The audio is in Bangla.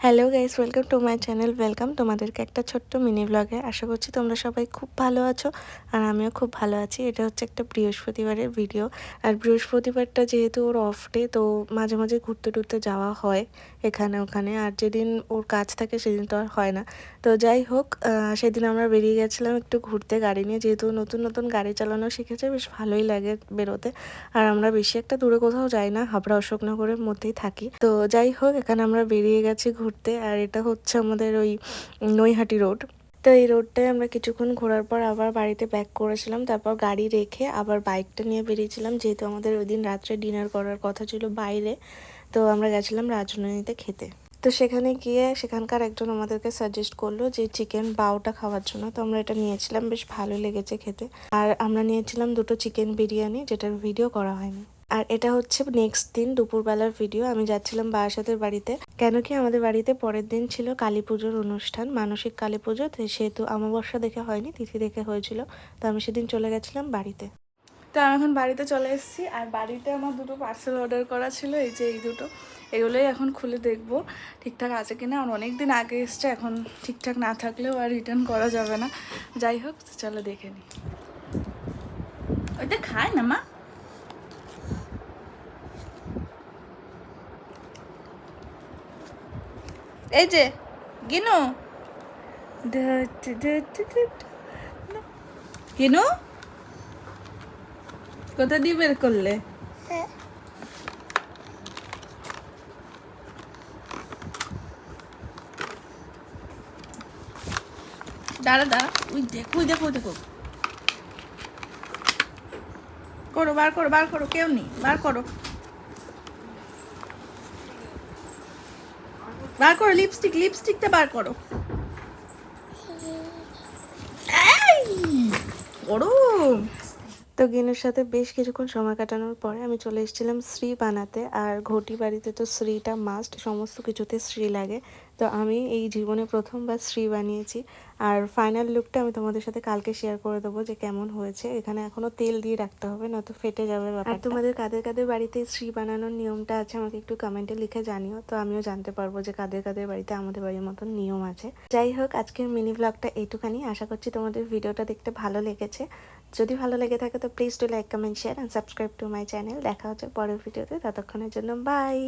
Hello guys, welcome to my channel. Welcome তোমাদেরকে একটা ছোট্ট মিনি ব্লগে। আশা করছি তোমরা সবাই খুব ভালো আছো আর আমিও খুব ভালো আছি। এটা হচ্ছে একটা বৃহস্পতিবারের ভিডিও। আর বৃহস্পতিবারটা যেহেতু ওর অফ ডে, তো মাঝে মাঝে ঘুরতে টুরতে যাওয়া হয় এখানে ওখানে। আর যেদিন ওর কাজ থাকে সেদিন তো আর হয় না। তো যাই হোক, সেদিন আমরা বেরিয়ে গেছিলাম একটু ঘুরতে গাড়ি নিয়ে। যেহেতু নতুন নতুন গাড়ি চালানো শিখেছে, বেশ ভালোই লাগে বেরোতে। আর আমরা বেশি একটা দূরে কোথাও যাই না, হাবড়া অশোকনগরের মধ্যেই থাকি। তো যাই হোক, এখানে আমরা বেরিয়ে গেছি ঘুরতে। আর এটা হচ্ছে আমাদের ওই নৈহাটি রোড। তো এই রোডটায় আমরা কিছুক্ষণ ঘোরার পর আবার বাড়িতে ব্যাক করেছিলাম। তারপর গাড়ি রেখে আবার বাইকটা নিয়ে বেরিয়েছিলাম, যেহেতু আমাদের ওই দিন রাত্রে ডিনার করার কথা ছিল বাইরে। তো আমরা গেছিলাম রাজনৈতিতে খেতে। তো সেখানে গিয়ে সেখানকার একজন আমাদেরকে সাজেস্ট করলো যে চিকেন বাউটা খাওয়ার জন্য। তো আমরা এটা নিয়েছিলাম, বেশ ভালো লেগেছে খেতে। আর আমরা নিয়েছিলাম দুটো চিকেন বিরিয়ানি, যেটার ভিডিও করা হয়নি। আর এটা হচ্ছে নেক্সট দিন দুপুরবেলার ভিডিও। আমি যাচ্ছিলাম বারাসাতের বাড়িতে, কেন কি আমাদের বাড়িতে পরের দিন ছিল কালী পুজোর অনুষ্ঠান, মানসিক কালী পুজো। তো সেহেতু অমাবস্যা দেখে হয়নি, তিথি দেখে হয়েছিল। তো আমি সেদিন চলে গেছিলাম বাড়িতে। তো আমি এখন বাড়িতে চলে এসেছি। আর বাড়িতে আমার দুটো পার্সেল অর্ডার করা ছিল, এই যে এই দুটো। এগুলোই এখন খুলে দেখবো ঠিকঠাক আছে কিনা। আর অনেক দিন আগে এসছে, এখন ঠিকঠাক না থাকলেও আর রিটার্ন করা যাবে না। যাই হোক, চলো দেখে নিই। ওইটা খায় না মা। এই যে গিনু, গিনু কোথা দিয়ে বের করলে? দাঁড়া দাঁড়া, ওই দেখো ওই দেখো ওই দেখো। করো, বার করো বার করো, কেউ নেই, বার করো বার করো। লিপস্টিক, লিপস্টিকটা বার করো। গরম। তো গিনুর সাথে বেশ কিছুক্ষণ সময় কাটানোর পরে আমি চলে এসেছিলাম শ্রী বানাতে। আর ঘটি বাড়িতে তো শ্রীটা মাস্ট, সমস্ত কিছুতে শ্রী লাগে। তো আমি এই জীবনে প্রথমবার শ্রী বানিয়েছি। আর ফাইনাল লুকটা আমি তোমাদের সাথে কালকে শেয়ার করে দেবো যে কেমন হয়েছে। এখানে এখনো তেল দিয়ে রাখতে হবে, নয়তো ফেটে যাবে ব্যাপারটা। আর তোমাদের কাদের কাদের বাড়িতে শ্রী বানানোর নিয়মটা আছে আমাকে একটু কমেন্টে লিখে জানিও, তো আমিও জানতে পারবো যে কাদের কাদের বাড়িতে আমাদের বাড়ির মতন নিয়ম আছে। যাই হোক, আজকের মিনি ব্লগটা এইটুখানি। আশা করছি তোমাদের ভিডিওটা দেখতে ভালো লেগেছে। যদি ভালো লেগে থাকে তো please do like, comment, share and subscribe to my channel. দেখা হচ্ছে পরের ভিডিওতে, ততক্ষণের জন্য বাই।